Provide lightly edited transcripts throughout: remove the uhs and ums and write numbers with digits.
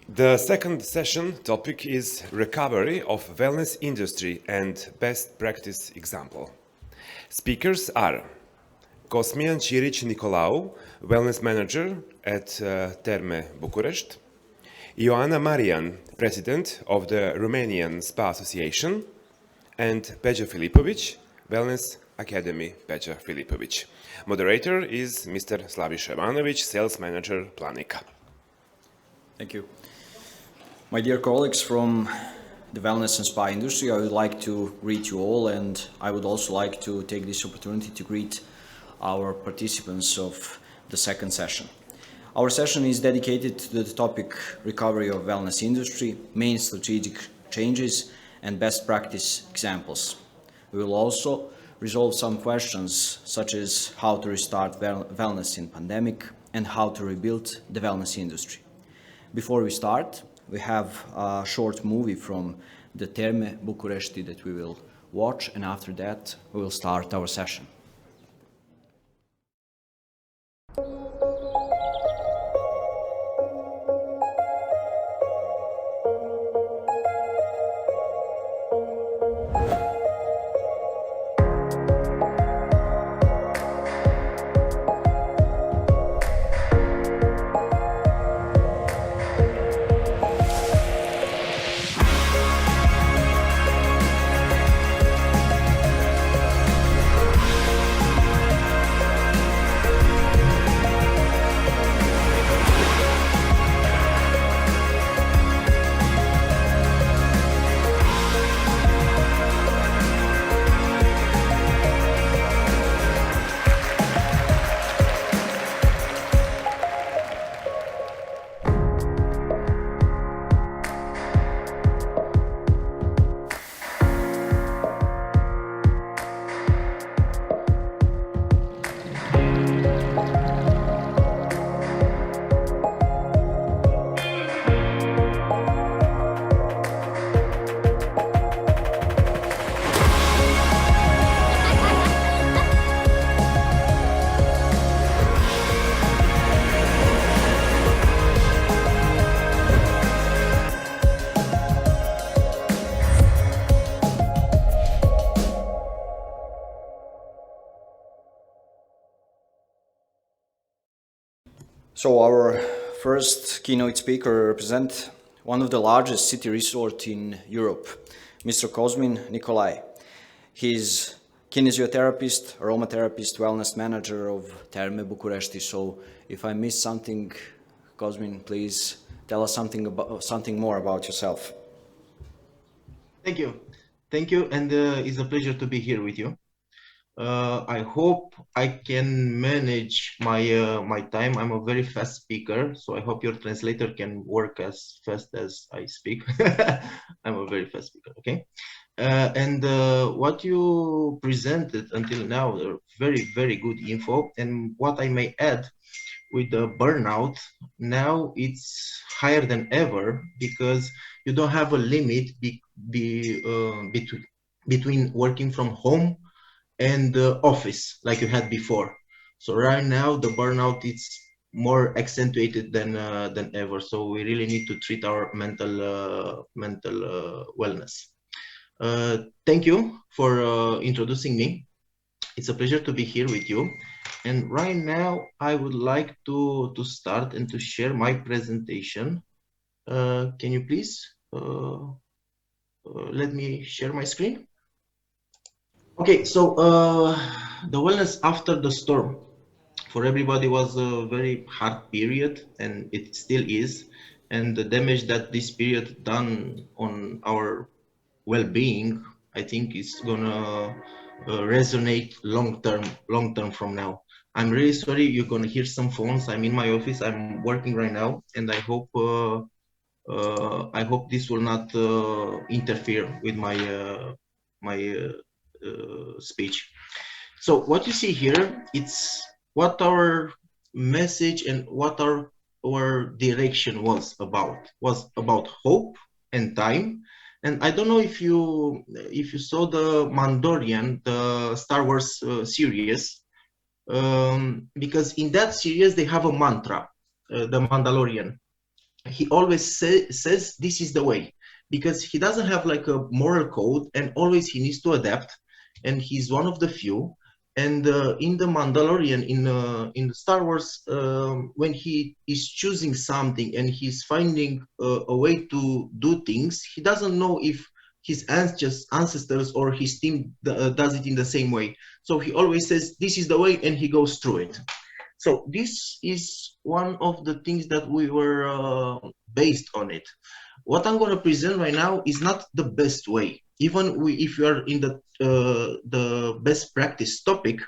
The second session topic is recovery of wellness industry and best practice example. Speakers are Cosmian Ciric Nicolaou, wellness manager at Terme Bucharest, Ioana Marian, president of the Romanian Spa Association, and Peja Filipovic, Wellness Academy Peja Filipovic. Moderator is Mr. Slavish Ivanovic, sales manager Planica. Thank you. My dear colleagues from the wellness and spa industry, I would like to greet you all, and I would also like to take this opportunity to greet our participants of the second session. Our session is dedicated to the topic recovery of wellness industry, main strategic changes, and best practice examples. We will also resolve some questions such as how to restart wellness in pandemic and how to rebuild the wellness industry. Before we start, we have a short movie from the Terme Bucuresti that we will watch, and after that we will start our session. So our first keynote speaker represents one of the largest city resorts in Europe, Mr. Cosmin Nicolaou. He's kinesiotherapist, aromatherapist, wellness manager of Terme Bucuresti. So if I missed something, Cosmin, please tell us something more about yourself. Thank you, and it's a pleasure to be here with you. I hope I can manage my time. I'm a very fast speaker, so I hope your translator can work as fast as I speak. I'm a very fast speaker, okay? And what you presented until now are very, very good info. And what I may add with the burnout, now it's higher than ever because you don't have a limit between working from home and the office like you had before. So right now the burnout is more accentuated than ever. So we really need to treat our mental wellness. Thank you for introducing me. It's a pleasure to be here with you. And right now I would like to start and to share my presentation. Can you please let me share my screen? Okay, so the wellness after the storm for everybody was a very hard period, and it still is. And the damage that this period done on our well-being, I think, is gonna resonate long term from now. I'm really sorry you're gonna hear some phones. I'm in my office. I'm working right now, and I hope this will not interfere with my speech. So what you see here, it's what our message and what our direction was about hope and time. And I don't know if you saw the Mandalorian, the Star Wars series, because in that series they have a mantra, the Mandalorian, he always says this is the way, because he doesn't have like a moral code, and always he needs to adapt, and he's one of the few. And in the Mandalorian, in Star Wars, when he is choosing something and he's finding a way to do things, he doesn't know if his ancestors or his team does it in the same way. So he always says this is the way, and he goes through it. So this is one of the things that we were based on it. What I'm going to present right now is not the best way. Even if you are in the best practice topic,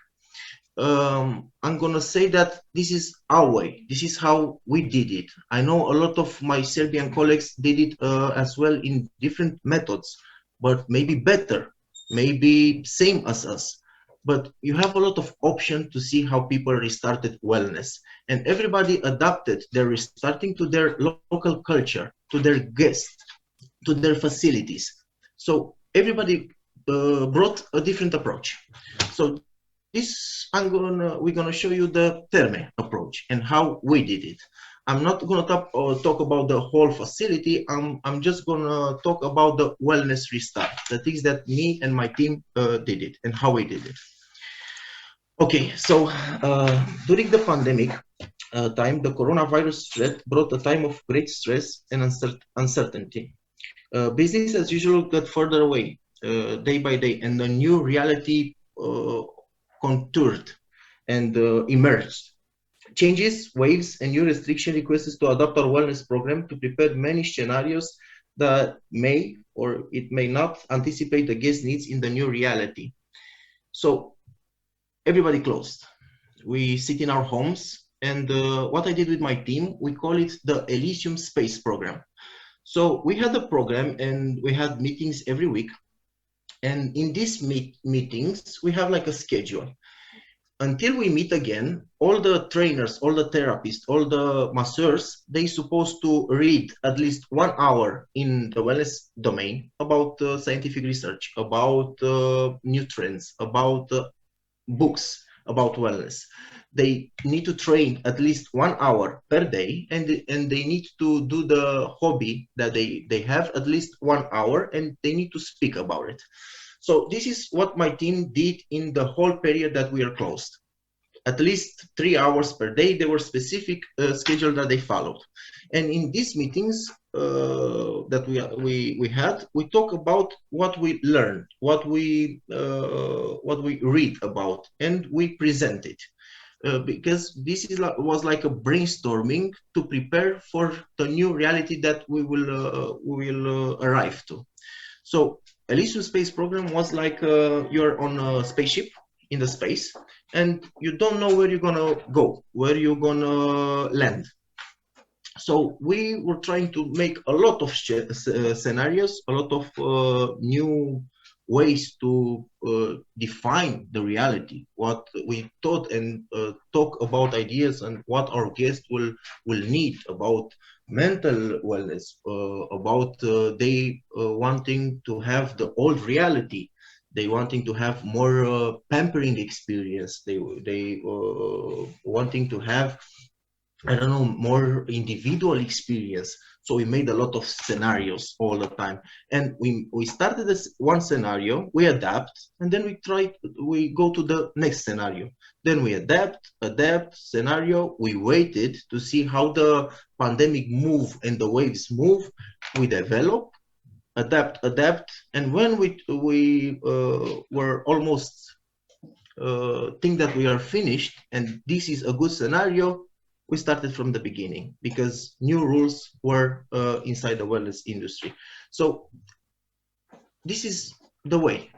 I'm going to say that this is our way. This is how we did it. I know a lot of my Serbian colleagues did it as well in different methods, but maybe better, maybe same as us. But you have a lot of option to see how people restarted wellness, and everybody adapted their restarting to their local culture, to their guests, to their facilities. So everybody brought a different approach. So this we're gonna show you the Terme approach and how we did it. I'm not gonna talk about the whole facility. I'm just gonna talk about the wellness restart, the things that me and my team did it and how we did it. Okay, so during the pandemic time, the coronavirus threat brought a time of great stress and uncertainty. Business as usual got further away day by day, and a new reality contoured and emerged. Changes, waves, and new restriction requests to adapt our wellness program to prepare many scenarios that may or it may not anticipate the guest needs in the new reality. So everybody closed. We sit in our homes, and what I did with my team, we call it the Elysium Space Program. So we had a program, and we had meetings every week. And in these meetings, we have like a schedule. Until we meet again, all the trainers, all the therapists, all the masseurs, they supposed to read at least 1 hour in the wellness domain about scientific research, about new trends, about books about wellness. They need to train at least 1 hour per day, and they need to do the hobby that they have at least 1 hour, and they need to speak about it. So this is what my team did in the whole period that we are closed. At least 3 hours per day, there were specific schedule that they followed. And in these meetings that we had, we talk about what we learned, what we read about, and we present it. Because this was like a brainstorming to prepare for the new reality that we will arrive to. So Elysium Space Program was like you're on a spaceship in the space, and you don't know where you're gonna go, where you're gonna land. So we were trying to make a lot of scenarios, a lot of new ways to define the reality, what we thought, and talk about ideas and what our guests will need about mental wellness, about they wanting to have the old reality, they wanting to have more pampering experience, they wanting to have, I don't know, more individual experience. So we made a lot of scenarios all the time, and we started this one scenario, we adapt, and then we go to the next scenario. Then we adapt scenario. We waited to see how the pandemic move and the waves move. We develop, adapt, and when we were almost think that we are finished, and this is a good scenario, we started from the beginning, because new rules were inside the wellness industry. So this is the way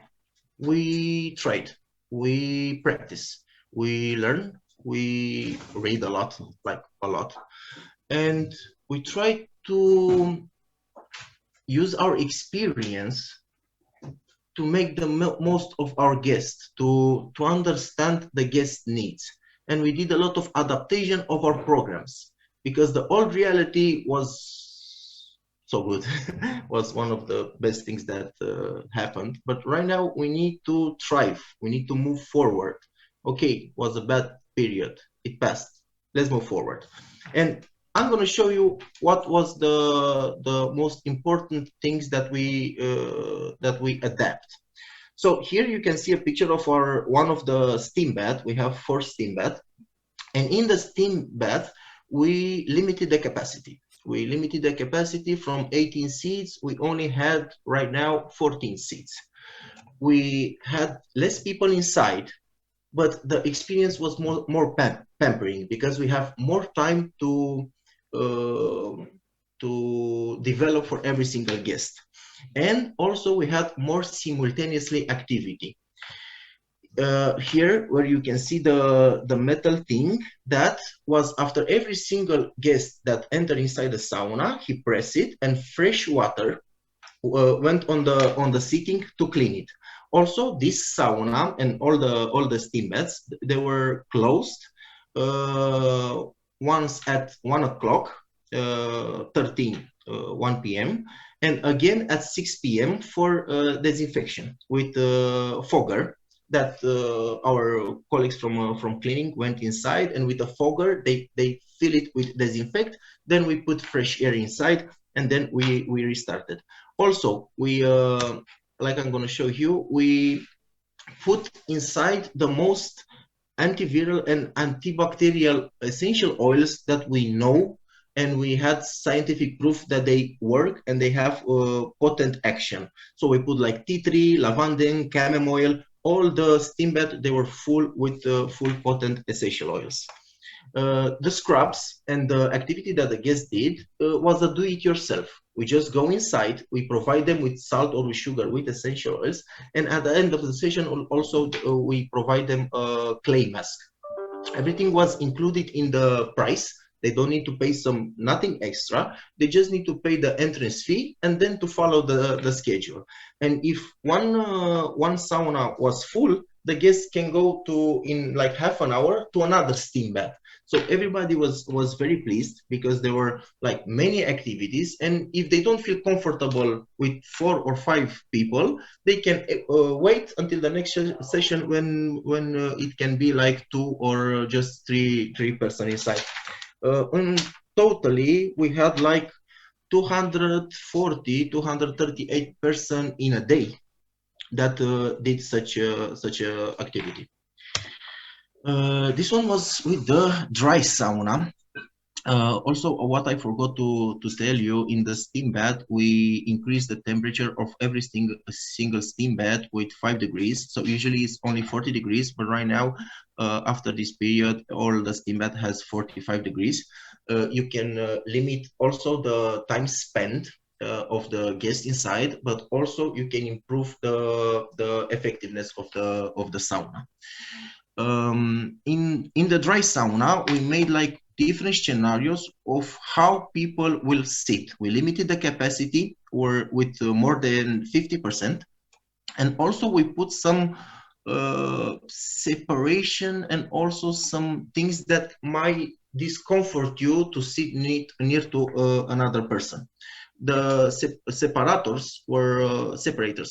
we trade, we practice, we learn, we read a lot, and we try to use our experience to make the most of our guests, to understand the guest needs. And we did a lot of adaptation of our programs, because the old reality was so good, was one of the best things that happened. But right now we need to thrive, we need to move forward. Okay, was a bad period, it passed, let's move forward. And I'm going to show you what was the most important things that we adapt. So here you can see a picture of one of the steam bath. We have 4 steam bath, and in the steam bath we limited the capacity. We limited the capacity from 18 seats. We only had right now 14 seats. We had less people inside, but the experience was more pampering because we have more time uh, to develop for every single guest. And also we had more simultaneously activity. Here where you can see the metal thing, that was after every single guest that entered inside the sauna, he pressed it and fresh water went on the seating to clean it. Also, this sauna and all the steam baths, they were closed once at 1 o'clock, 1 p.m. and again at 6 p.m. for disinfection with fogger that our colleagues from cleaning went inside, and with a fogger they fill it with disinfect. Then we put fresh air inside, and then we restarted. Also, we like I'm going to show you, we put inside the most antiviral and antibacterial essential oils that we know, and we had scientific proof that they work and they have potent action. So we put like tea tree, lavender, chamomile, all the steam bath, they were full with full potent essential oils. The scrubs and the activity that the guests did was a do-it-yourself. We just go inside, we provide them with salt or with sugar, with essential oils, and at the end of the session also we provide them a clay mask. Everything was included in the price. They don't need to pay nothing extra. They just need to pay the entrance fee and then to follow the schedule. And if one sauna was full, the guests can go to, in like half an hour, to another steam bath. So everybody was very pleased because there were like many activities, and if they don't feel comfortable with 4 or 5 people, they can wait until the next session when it can be like 2 or just 3 person inside. Totally, we had like 238 person in a day that did such a activity. This one was with the dry sauna. Also, what I forgot to tell you, in the steam bath, we increased the temperature of every single steam bath with 5 degrees. So usually it's only 40 degrees, but right now, after this period, all the steam bath has 45 degrees. You can limit also the time spent of the guest inside, but also you can improve the effectiveness of the sauna. In the dry sauna, we made like different scenarios of how people will sit. We limited the capacity or with more than 50%, and also we put some separation and also some things that might discomfort you to sit near to another person. The separators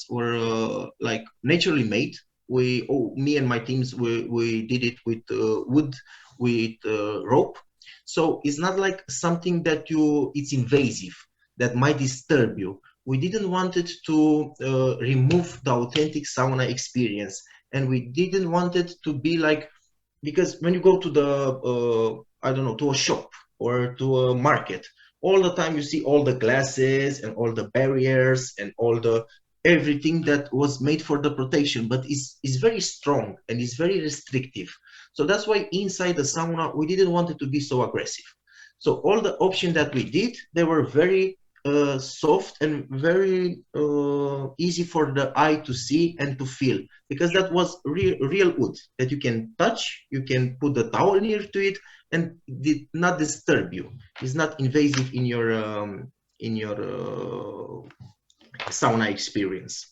were like naturally made. Me and my teams, we did it with wood, with rope. So it's not like something that it's invasive, that might disturb you. We didn't want it to remove the authentic sauna experience, and we didn't want it to be like, because when you go to I don't know, to a shop or to a market, all the time you see all the glasses and all the barriers and all the everything that was made for the protection, but is very strong and is very restrictive. So that's why inside the sauna, we didn't want it to be so aggressive. So all the options that we did, they were very soft and very easy for the eye to see and to feel, because that was real wood that you can touch, you can put the towel near to it, and did not disturb you. It's not invasive in your sauna experience.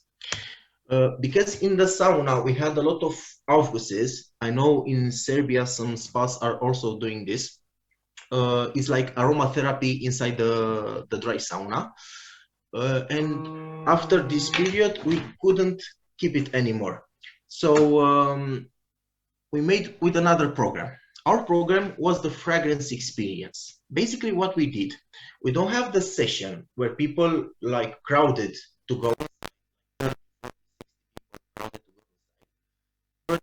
Because in the sauna we had a lot of aufgusses. I know in Serbia some spas are also doing this. It's like aromatherapy inside the dry sauna. And after this period, we couldn't keep it anymore. So we made with another program. Our program was the fragrance experience. basically what we did, we don't have the session where people like crowded to go, but we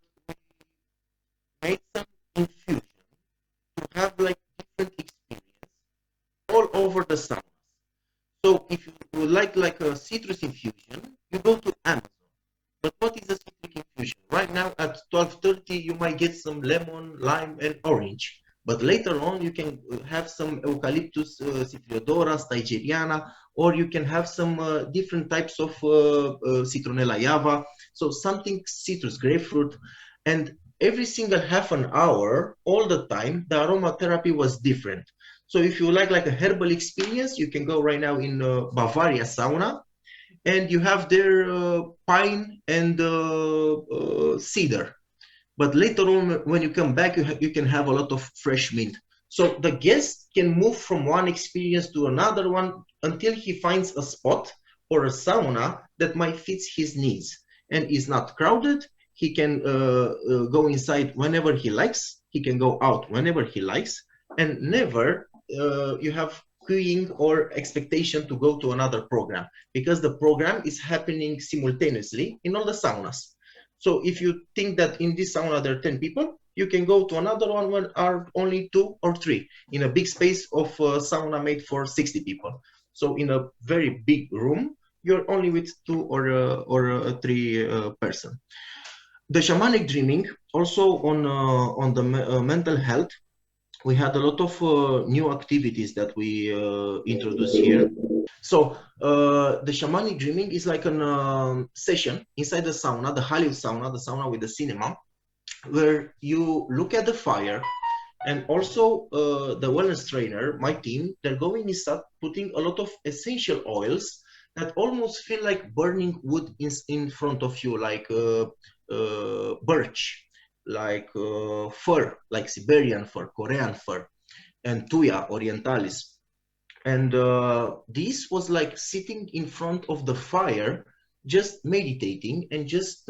made some infusion to have like different experience all over the sauna. So if you would like a citrus infusion, you go to Amazon. But what is a citric infusion? Right now at 12:30, you might get some lemon, lime, and orange. But later on, you can have some eucalyptus citriodora, stygeriana, or you can have some different types of citronella java. So something citrus, grapefruit, and every single half an hour, all the time, the aromatherapy was different. So if you like a herbal experience, you can go right now in Bavaria sauna, and you have their pine and cedar. But later on, when you come back, you can have a lot of fresh mint. So the guest can move from one experience to another one until he finds a spot or a sauna that might fit his needs and is not crowded. He can go inside whenever he likes. He can go out whenever he likes, and never you have queuing or expectation to go to another program, because the program is happening simultaneously in all the saunas. So if you think that in this sauna there are 10 people, you can go to another one when are only 2 or 3 in a big space of sauna made for 60 people. So in a very big room, you're only with 2 or 3 person. The shamanic dreaming also on the mental health. We had a lot of new activities that we introduced here. So the shamanic dreaming is like a session inside the sauna, the Hollywood sauna, the sauna with the cinema, where you look at the fire, and also the wellness trainer, my team, they're going inside putting a lot of essential oils that almost feel like burning wood in front of you, like birch, like fir, like Siberian fir, Korean fir, and Tuya orientalis. And this was like sitting in front of the fire, just meditating and just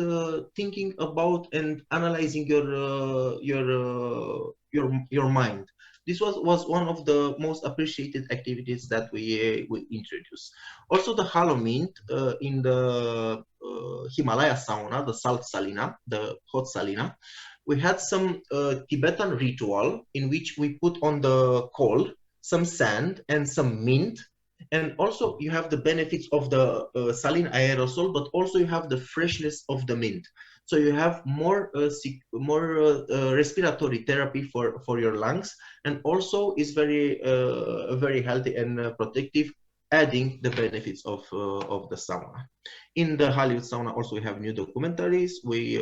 thinking about and analyzing your mind. This was one of the most appreciated activities that we introduced. Also the halo mint in the Himalaya sauna, the salt salina, the hot salina. We had some Tibetan ritual in which we put on the coal some sand and some mint, and also you have the benefits of the saline aerosol, but also you have the freshness of the mint. So you have more respiratory therapy for your lungs, and also is very healthy and protective, adding the benefits of the sauna. In the Hollywood sauna also we have new documentaries. We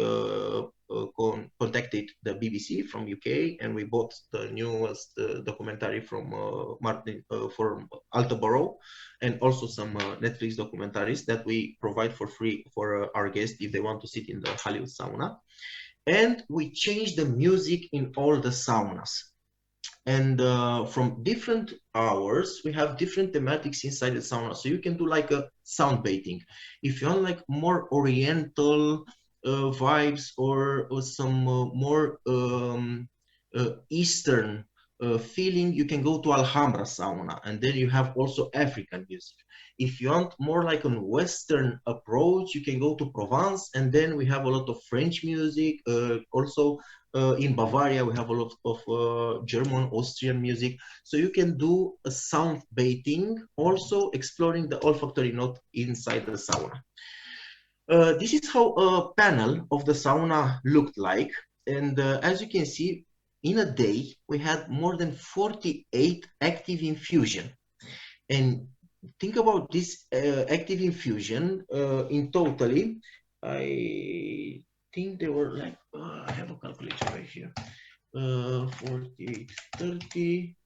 contacted the BBC from UK, and we bought the newest documentary from Martin from Alterborough, and also some Netflix documentaries that we provide for free for our guests if they want to sit in the Hollywood sauna. And we changed the music in all the saunas. And from different hours, we have different thematics inside the sauna. So you can do like a sound baiting. If you want like more oriental vibes, or some more Eastern feeling, you can go to Alhambra sauna, and then you have also African music. If you want more like a Western approach, you can go to Provence, and then we have a lot of French music. Also in Bavaria, we have a lot of German, Austrian music. So you can do a sound baiting, also exploring the olfactory note inside the sauna. This is how a panel of the sauna looked like. And as you can see, in a day, we had more than 48 active infusion. And think about this active infusion in totally, I think there were like, I have a calculator right here, 48, 30,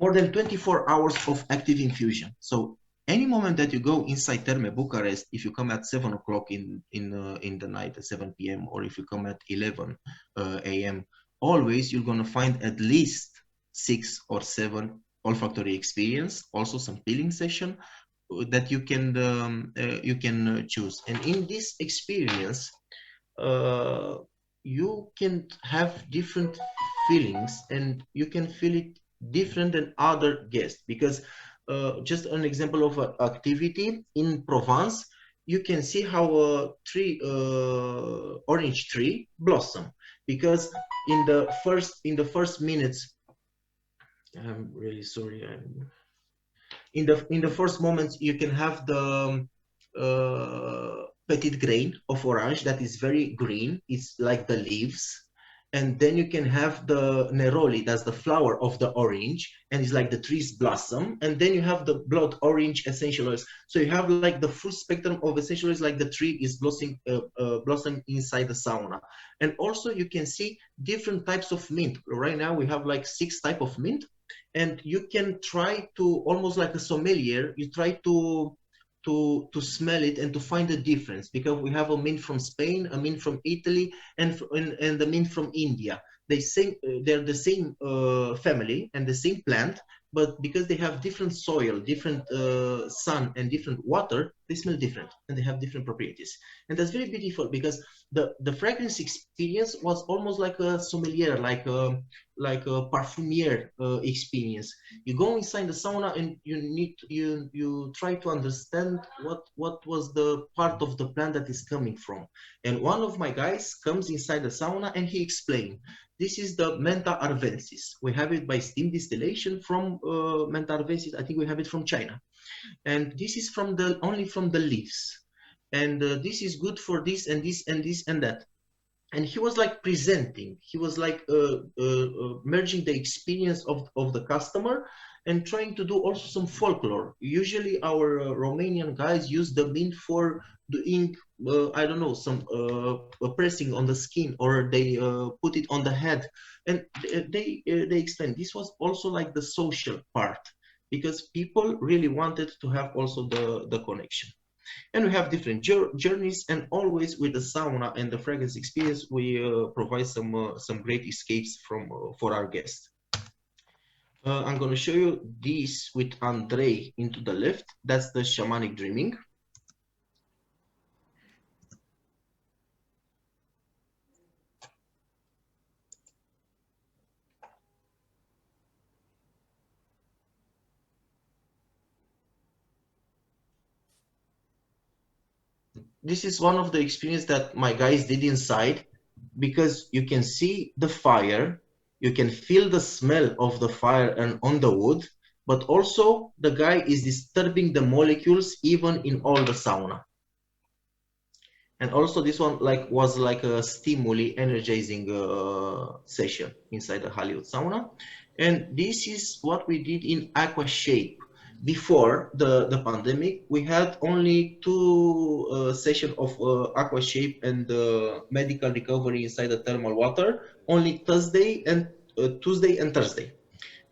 more than 24 hours of active infusion. So any moment that you go inside Terme Bucharest, if you come at 7 o'clock in the night at 7 p.m., or if you come at 11 a.m., always you're going to find at least 6 or 7 olfactory experience, also some peeling session that you can choose. And in this experience, you can have different feelings and you can feel it different than other guests because just an example of an activity in Provence, you can see how a tree, orange tree blossom because in the first minutes, I'm really sorry, in the first moments you can have the petit grain of orange that is very green, it's like the leaves, and then you can have the neroli, that's the flower of the orange, and it's like the trees blossom, and then you have the blood orange essential oils. So you have like the full spectrum of essential oils, like the tree is blossoming inside the sauna. And also you can see different types of mint. Right now we have like 6 type of mint, and you can try to, almost like a sommelier, you try to smell it and to find the difference, because we have a mint from Spain, a mint from Italy, and the mint from India. They're the same family and the same plant, but because they have different soil, different sun, and different water, they smell different and they have different properties. And that's very beautiful because the fragrance experience was almost like a sommelier, like a parfumier experience. You go inside the sauna and you try to understand what was the part of the plant that is coming from. And one of my guys comes inside the sauna and he explained, this is the Mentha arvensis. We have it by steam distillation from Mentha arvensis. I think we have it from China, and this is from the only from the leaves. And this is good for this and this and this and that. And he was like presenting, he was like merging the experience of the customer and trying to do also some folklore. Usually our Romanian guys use the mint for doing, I don't know, some pressing on the skin, or they put it on the head. And they explained this was also like the social part, because people really wanted to have also the connection. And we have different journeys, and always with the sauna and the fragrance experience, we provide some great escapes from for our guests. I'm going to show you this with Andrei into the left. That's the shamanic dreaming. This is one of the experience that my guys did inside, because you can see the fire, you can feel the smell of the fire and on the wood, but also the guy is disturbing the molecules even in all the sauna. And also this one was like a stimuli energizing session inside the Hollywood sauna. And this is what we did in Aqua Shape. Before the pandemic, we had only 2 sessions of Aqua Shape and medical recovery inside the thermal water, only Tuesday and Thursday.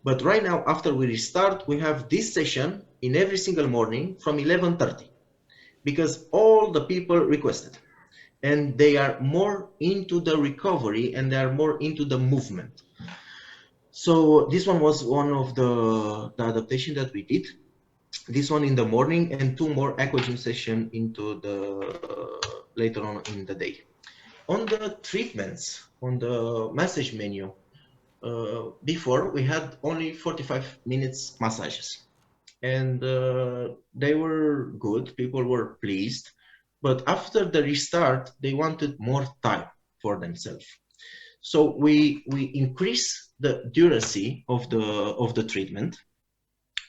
But right now, after we restart, we have this session in every single morning from 11:30, because all the people requested, and they are more into the recovery and they are more into the movement. So this one was one of the adaptation that we did. This one in the morning, and 2 more aqua gym session into the later on in the day. On the treatments, on the massage menu, before we had only 45 minutes massages, and they were good. People were pleased, but after the restart, they wanted more time for themselves. So we increase the duration of the treatment.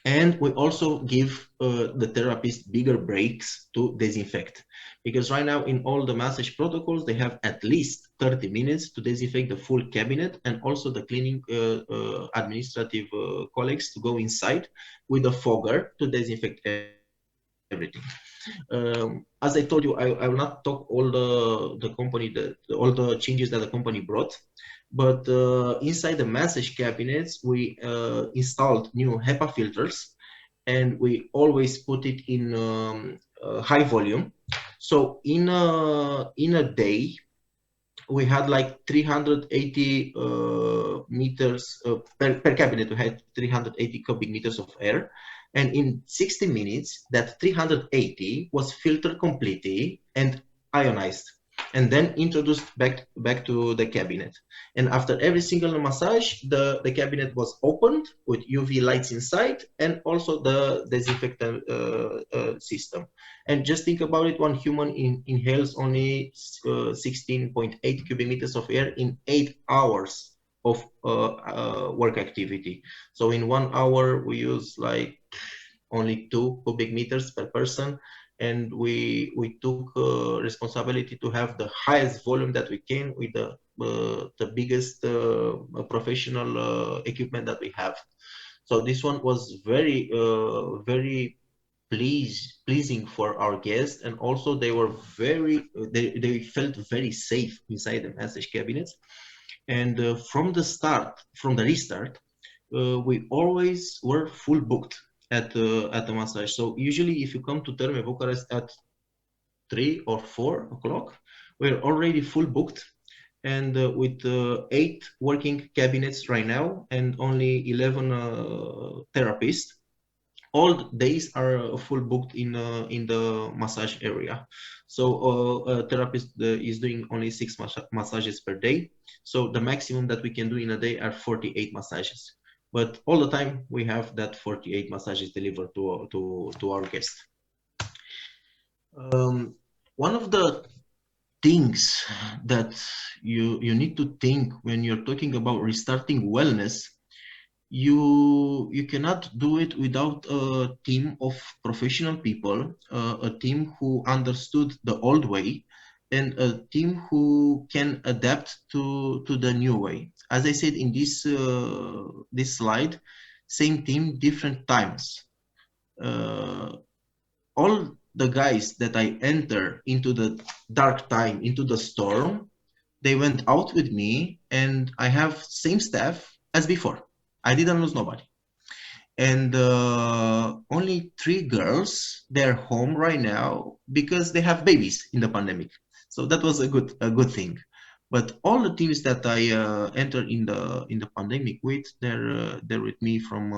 And we also give the therapist bigger breaks to disinfect, because right now in all the massage protocols, they have at least 30 minutes to disinfect the full cabinet, and also the cleaning administrative colleagues to go inside with a fogger to disinfect everything. As I told you, I will not talk all all the changes that the company brought. But inside the massage cabinets, we installed new HEPA filters, and we always put it in high volume. So in a day, we had like 380 meters per cabinet. We had 380 cubic meters of air, and in 60 minutes, that 380 was filtered completely and ionized. and then introduced back to the cabinet. And after every single massage, the cabinet was opened with UV lights inside and also the disinfectant system. And just think about it, one human inhales only 16.8 cubic meters of air in 8 hours of work activity. So in 1 hour, we use like only 2 cubic meters per person, and we took responsibility to have the highest volume that we can with the biggest professional equipment that we have. So this one was very pleasing for our guests, and also they were they felt very safe inside the massage cabinets. And from the restart, we always were full booked at the massage. So usually, if you come to Terme Bucharest at 3 or 4 o'clock, we're already full booked, and with 8 working cabinets right now and only 11 therapists. All days are full booked in the massage area. So a therapist is doing only 6 massages per day. So the maximum that we can do in a day are 48 massages. But all the time we have that 48 massages delivered to our guests. One of the things that you need to think when you're talking about restarting wellness, you cannot do it without a team of professional people, a team who understood the old way, and a team who can adapt to the new way. As I said in this slide, same team, different times. All the guys that I enter into the dark time, into the storm, they went out with me, and I have same staff as before. I didn't lose nobody. And only 3 girls, they're home right now because they have babies in the pandemic. So that was a good thing. But all the teams that I entered in the pandemic with, they're with me from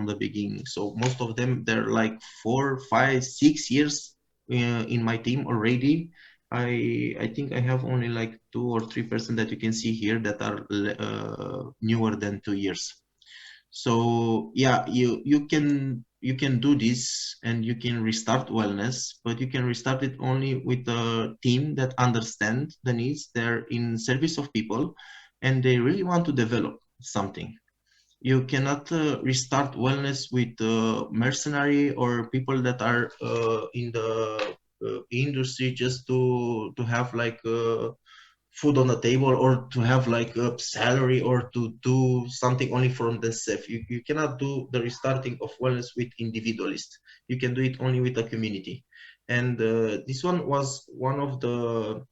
the beginning. So most of them, they're like 4, 5, 6 years in my team already. I think I have only like 2 or 3% that you can see here that are newer than 2 years. So yeah, you can do this, and you can restart wellness, but you can restart it only with a team that understands the needs. They're in service of people, and they really want to develop something. You cannot restart wellness with mercenary or people that are in the industry just to have like food on the table, or to have like a salary, or to do something only from themselves. You cannot do the restarting of wellness with individualists. You can do it only with a community. And this one was one of the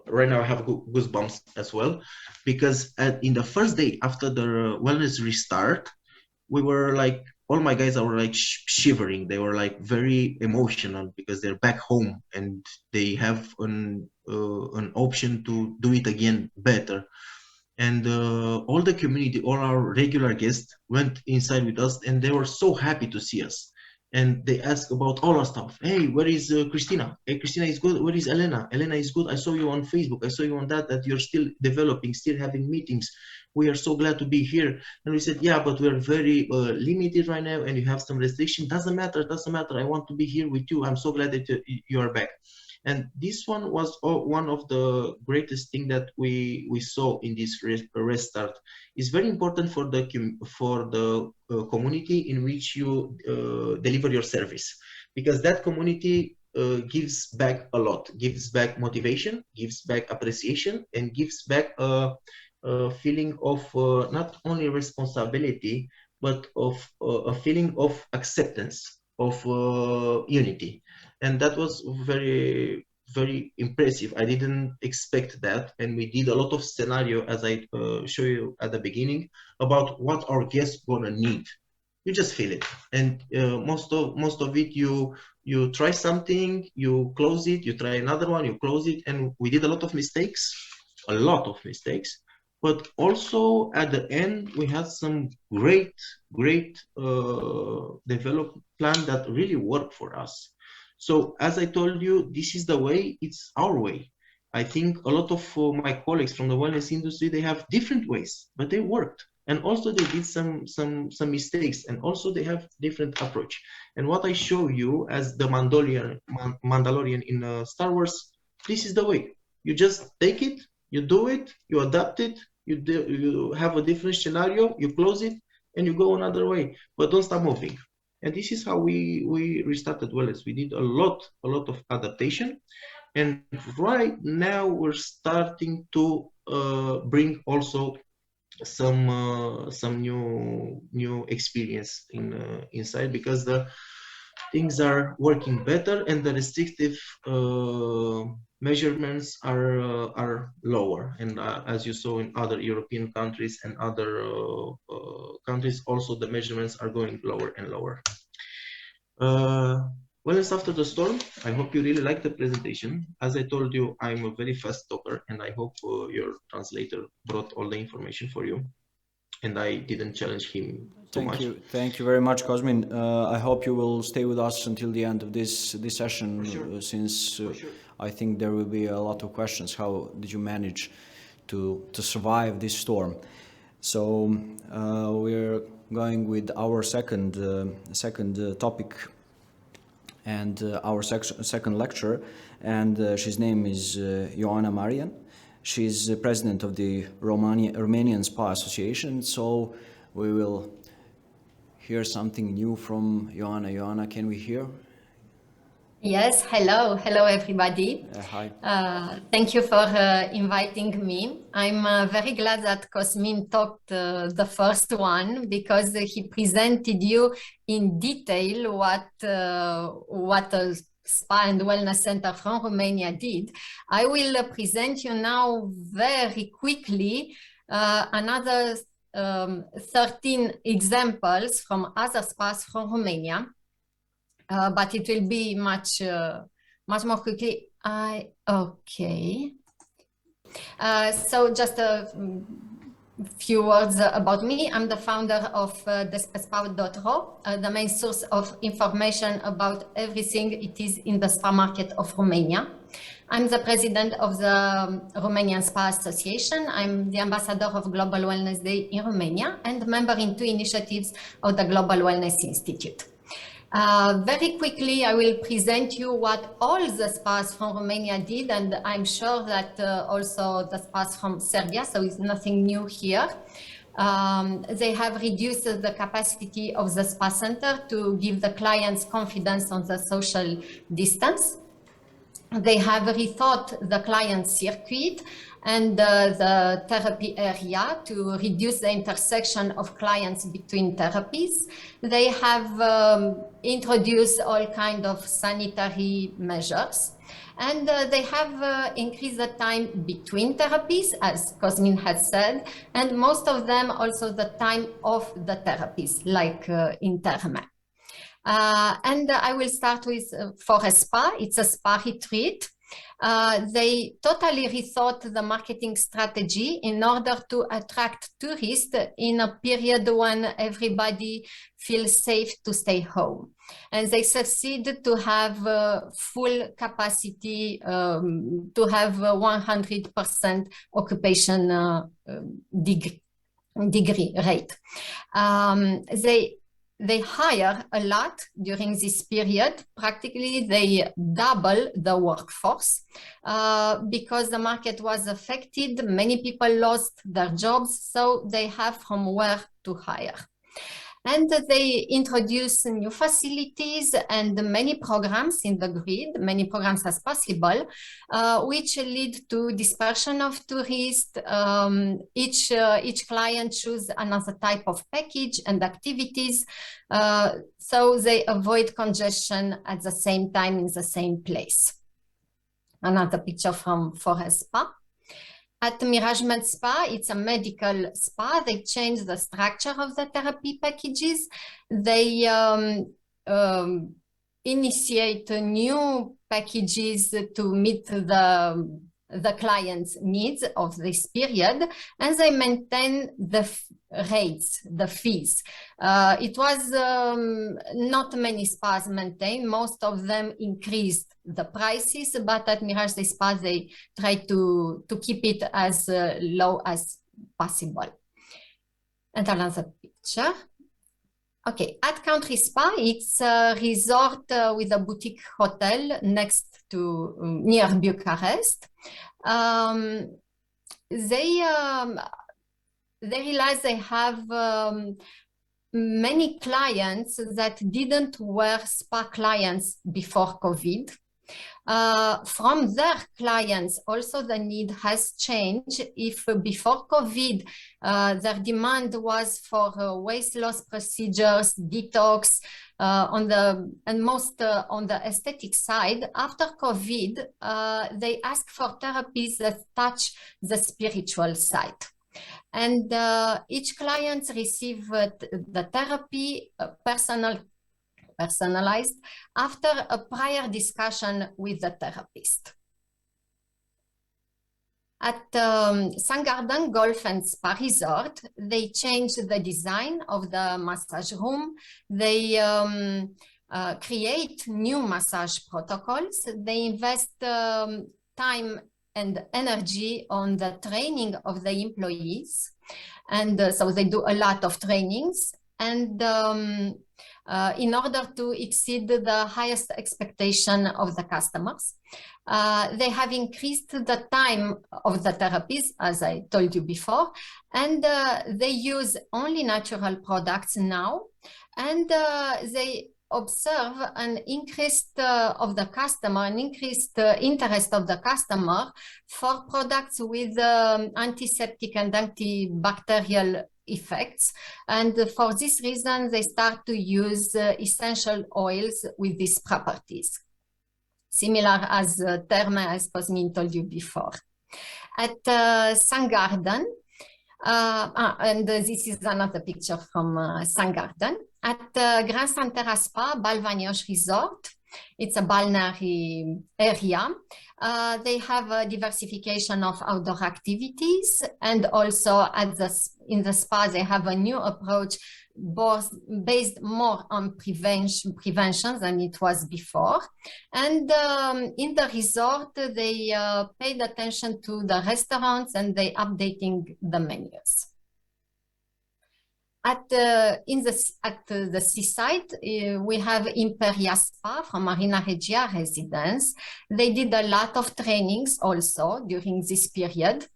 right now I have goosebumps as well, because in the first day after the wellness restart, we were like, all my guys were like shivering. They were like very emotional because they're back home and they have an option to do it again better. And all the community, all our regular guests went inside with us, and they were so happy to see us. And they asked about all our stuff. Hey, where is Christina? Hey, Christina is good. Where is Elena? Elena is good. I saw you on Facebook. I saw you on that you're still developing, still having meetings. We are so glad to be here. And we said, yeah, but we're very limited right now, and you have some restriction. Doesn't matter. I want to be here with you. I'm so glad that you are back. And this one was one of the greatest thing that we saw in this restart. It's very important for the community in which you deliver your service, because that community gives back a lot, gives back motivation, gives back appreciation, and gives back a feeling of not only responsibility, but of a feeling of acceptance, of unity. And that was very, very impressive. I didn't expect that. And we did a lot of scenario, as I show you at the beginning, about what our guests gonna need. You just feel it. And most of it, you try something, you close it, you try another one, you close it. And we did a lot of mistakes. But also at the end, we had some great development plan that really worked for us. So as I told you, this is the way, it's our way. I think a lot of my colleagues from the wellness industry, they have different ways, but they worked. And also they did some mistakes, and also they have different approach. And what I show you as the Mandalorian in Star Wars, this is the way. You just take it, you do it, you adapt it, you have a different scenario, you close it, and you go another way, but don't stop moving. And this is how we restarted Wellness. We did a lot of adaptation, and right now we're starting to bring also some new experience inside, because the things are working better and the restrictive measurements are lower. And as you saw in other European countries and other countries, also the measurements are going lower and lower. Wellness after the storm. I hope you really like the presentation. As I told you, I'm a very fast talker, and I hope your translator brought all the information for you, and I didn't challenge him too much. Thank you very much, Cosmin. I hope you will stay with us until the end of this session, since I think there will be a lot of questions. How did you manage to survive this storm? So we're going with our second topic and our second lecturer, and his name is Ioana Marian. She's the president of the Romanian Spa Association. So we will hear something new from Ioana. Ioana, can we hear? Yes, hello everybody. Hi. Thank you for inviting me. I'm very glad that Cosmin talked the first one, because he presented you in detail what a spa and wellness center from Romania did. I will present you now very quickly another 13 examples from other spas from Romania. But it will be much more quickly. Okay. So just a few words about me. I'm the founder of Desprespa.ro, the main source of information about everything it is in the spa market of Romania. I'm the president of the Romanian Spa Association. I'm the ambassador of Global Wellness Day in Romania and member in 2 initiatives of the Global Wellness Institute. Very quickly, I will present you what all the spas from Romania did, and I'm sure that also the spas from Serbia, so it's nothing new here. They have reduced the capacity of the spa center to give the clients confidence on the social distance. They have rethought the client circuit and the therapy area to reduce the intersection of clients between therapies. They have introduced all kinds of sanitary measures, and they have increased the time between therapies, as Cosmin has said, and most of them also the time of the therapies, like in Terme. And I will start with for a spa. It's a spa retreat. They totally rethought the marketing strategy in order to attract tourists in a period when everybody feels safe to stay home. And they succeeded to have full capacity, to have 100% occupation degree rate. They hire a lot during this period. Practically, they double the workforce because the market was affected. Many people lost their jobs, so they have from where to hire. And they introduce new facilities and many programs in the grid, many programs as possible, which lead to dispersion of tourists. Each client chooses another type of package and activities, so they avoid congestion at the same time in the same place. Another picture from Forest Spa. At Mirage Med Spa, it's a medical spa. They changed the structure of the therapy packages. They initiate new packages to meet the the client's needs of this period, and they maintain the rates, the fees. It was not many spas maintained. Most of them increased the prices, but at Mirage des Spas, they tried to keep it as low as possible. And another picture. Okay, at Country Spa, it's a resort with a boutique hotel next to near Bucharest. They realize they have many clients that didn't were spa clients before COVID. From their clients, also the need has changed. If before COVID, their demand was for weight loss procedures, detox, on the aesthetic side, after COVID, they ask for therapies that touch the spiritual side. And each client receive the therapy personalized after a prior discussion with the therapist. At Sun Garden Golf and Spa Resort, they changed the design of the massage room. They create new massage protocols. They invest time and energy on the training of the employees. And so they do a lot of trainings. And in order to exceed the highest expectation of the customers, they have increased the time of the therapies, as I told you before, and they use only natural products now, and they observe an increase of the customer, an increased interest of the customer for products with antiseptic and antibacterial effects. And for this reason, they start to use essential oils with these properties, similar as Therme, as Cosmin told you before. At Sun Garden, and this is another picture from Sun Garden. At Grand Santera Spa, Balvanioș Resort, it's a balneary area. They have a diversification of outdoor activities, and also in the spa, they have a new approach based more on prevention than it was before. And in the resort, they paid attention to the restaurants and they updating the menus. At the seaside, we have Imperia Spa from Marina Regia Residence. They did a lot of trainings also during this period.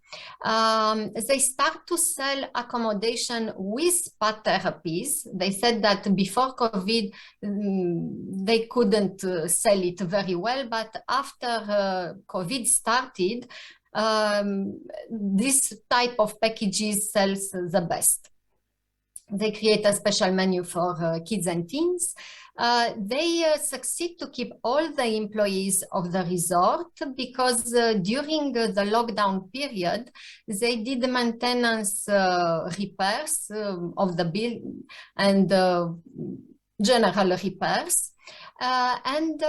They start to sell accommodation with spa therapies. They said that before COVID, they couldn't sell it very well, but after COVID started, this type of packages sells the best. They create a special menu for kids and teens. They succeed to keep all the employees of the resort because during the lockdown period, they did maintenance repairs of the building and general repairs. And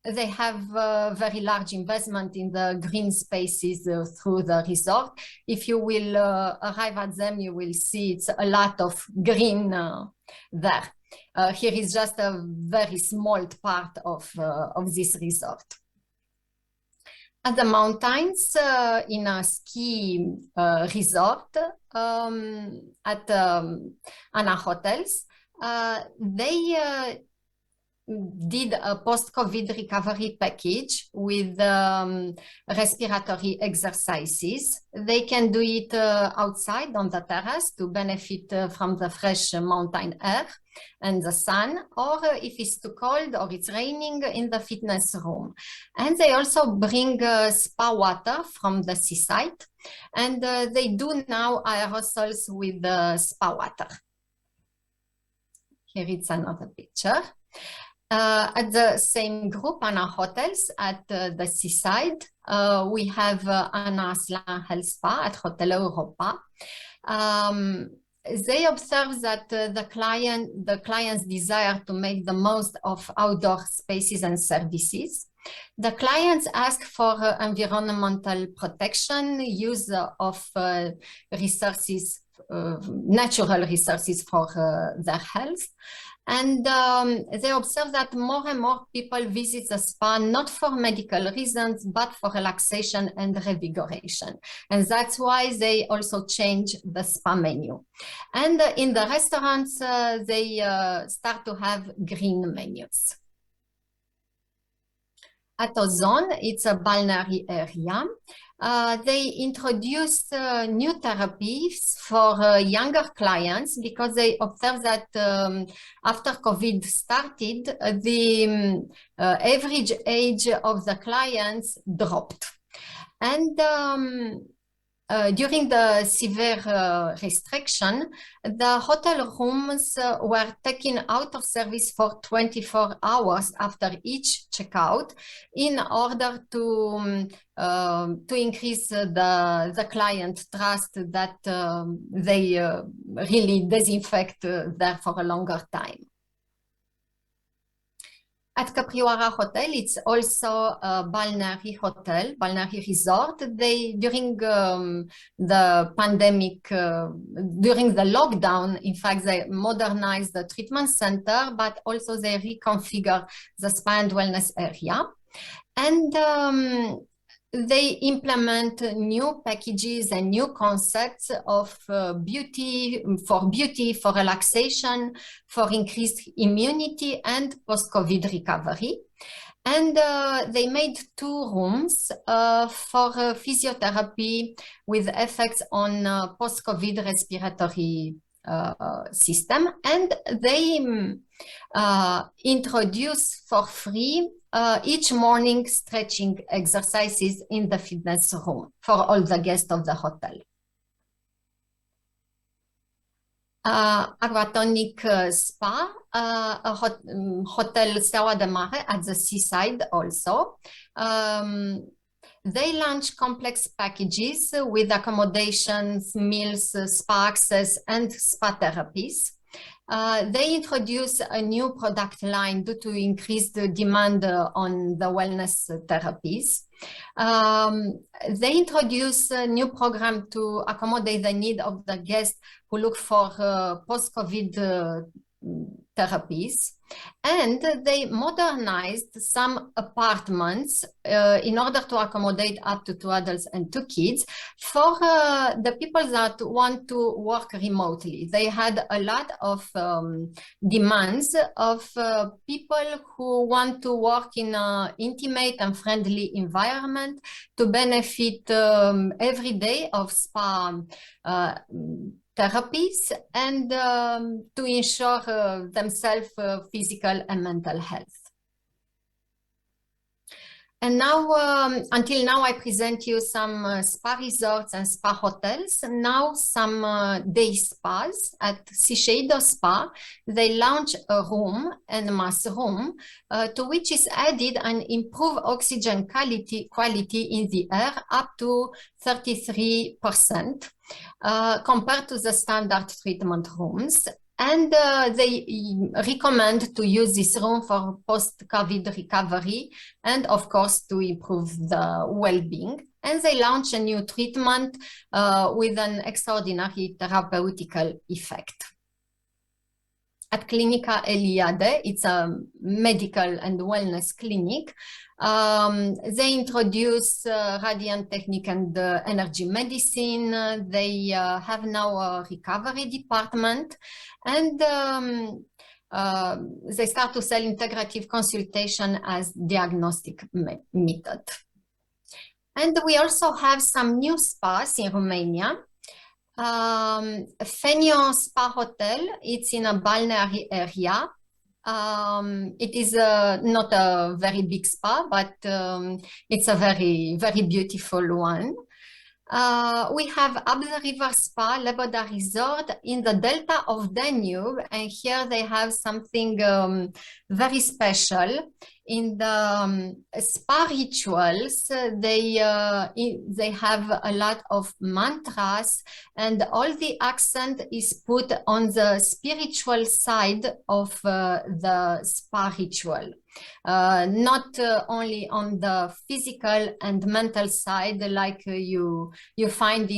they have very large investment in the green spaces through the resort. If you will arrive at them, you will see it's a lot of green there. Here is just a very small part of this resort. At the mountains, in a ski resort at Anna Hotels, they did a post-COVID recovery package with respiratory exercises. They can do it outside on the terrace to benefit from the fresh mountain air and the sun, or if it's too cold or it's raining, in the fitness room. And they also bring spa water from the seaside, and they do now aerosols with the spa water. Here it's another picture. At the same group, Anna Hotels at the seaside, we have Anna Aslan Health Spa at Hotel Europa. they observe that the client's desire to make the most of outdoor spaces and services. The clients ask for environmental protection, use of resources, natural resources for their health. And they observe that more and more people visit the spa not for medical reasons, but for relaxation and revigoration. And that's why they also change the spa menu. And in the restaurants, they start to have green menus. At Ozon, it's a balneary area. They introduced new therapies for younger clients because they observed that after COVID started, the average age of the clients dropped. And during the severe restriction, the hotel rooms were taken out of service for 24 hours after each checkout in order to increase the client trust that they really disinfect there for a longer time. At Capriora Hotel, it's also a balneary hotel, balneary resort. They, during the pandemic, during the lockdown, in fact, they modernized the treatment center, but also they reconfigure the spa and wellness area. And they implement new packages and new concepts of beauty, for relaxation, for increased immunity and post-COVID recovery. And they made 2 rooms for physiotherapy with effects on post-COVID respiratory system. And they introduce for free each morning stretching exercises in the fitness room for all the guests of the hotel. Aquatonic Spa, a hotel Steaua de Mare at the seaside also. They launch complex packages with accommodations, meals, spa access, and spa therapies. They introduce a new product line due to increased demand on the wellness therapies. They introduce a new program to accommodate the need of the guests who look for post-COVID therapies. And they modernized some apartments in order to accommodate up to 2 adults and 2 kids for the people that want to work remotely. They had a lot of demands of people who want to work in an intimate and friendly environment to benefit every day of spa therapies and to ensure themselves physical and mental health. And now, until now, I present you some spa resorts and spa hotels. Now some day spas at Shiseido Spa. They launch a room and mass room to which is added an improved oxygen quality in the air up to 33%. Compared to the standard treatment rooms. And they recommend to use this room for post-COVID recovery and, of course, to improve the well-being. And they launch a new treatment with an extraordinary therapeutical effect. At Clinica Eliade, it's a medical and wellness clinic. They introduce radiant technique and energy medicine. They have now a recovery department, and they start to sell integrative consultation as diagnostic method. And we also have some new spas in Romania. Fenio Spa Hotel, it's in a balneary area. It is not a very big spa, but it's a very, very beautiful one. We have Up the River Spa, Leboda Resort in the delta of Danube, and here they have something very special. in the spa rituals, they have a lot of mantras, and all the accent is put on the spiritual side of the spa ritual, not only on the physical and mental side, like you find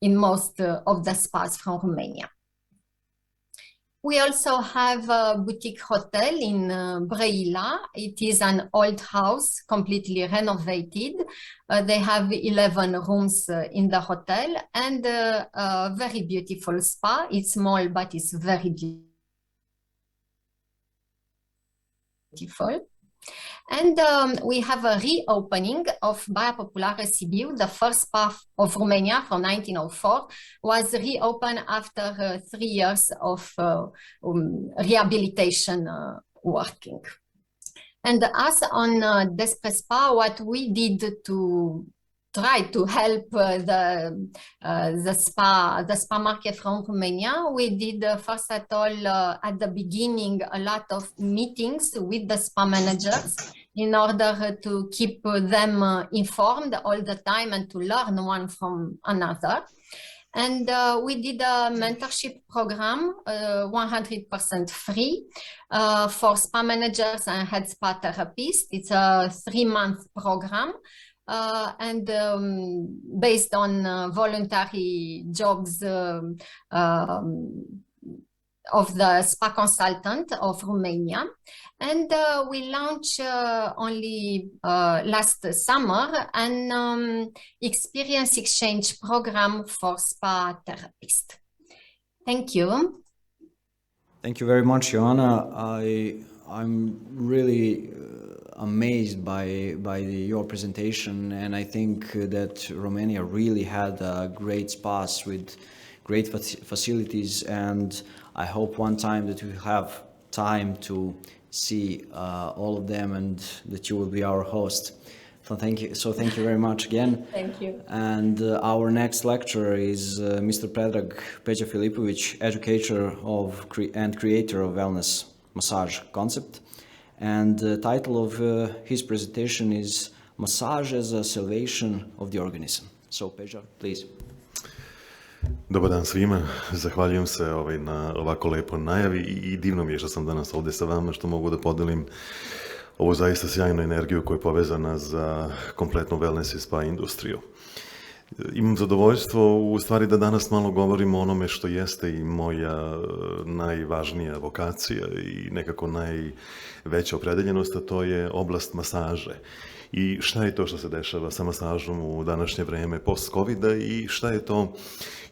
in most of the spas from Romania. We also have a boutique hotel in Brăila. It is an old house, completely renovated. They have 11 rooms in the hotel and a very beautiful spa. It's small, but it's very beautiful. And we have a reopening of Baia Populară Sibiu. The first spa of Romania from 1904 was reopened after 3 years of rehabilitation working. And as on Despre Spa, what we did to try to help the spa market from Romania, we did first at all at the beginning a lot of meetings with the spa managers in order to keep them informed all the time and to learn one from another. And we did a mentorship program, 100% free, for spa managers and head spa therapists. It's a 3-month program. And based on voluntary jobs of the spa consultant of Romania. And we launched only last summer an experience exchange program for spa therapists. Thank you. Thank you very much, Joanna. I'm really amazed by your presentation, and I think that Romania really had great spas with great facilities, and I hope one time that we have time to see all of them and that you will be our host. So thank you very much again. Thank you. And our next lecturer is Mr. Predrag Peja Filipovic, educator and creator of wellness massage concept. And the title of his presentation is Massage as a Salvation of the Organism. So, Peja, please. Dobar dan svima, zahvaljujem se na ovako lepoj najavi i divno mi je što sam danas ovdje sa vama, što mogu da podelim ovu zaista sjajnu energiju koja je povezana za kompletnu wellness i spa industriju. Imam zadovoljstvo u stvari da danas malo govorimo o onome što jeste i moja najvažnija vokacija i nekako najveća opredeljenost, a to je oblast masaže. I šta je to što se dešava sa masažom u današnje vreme post-covida i šta je to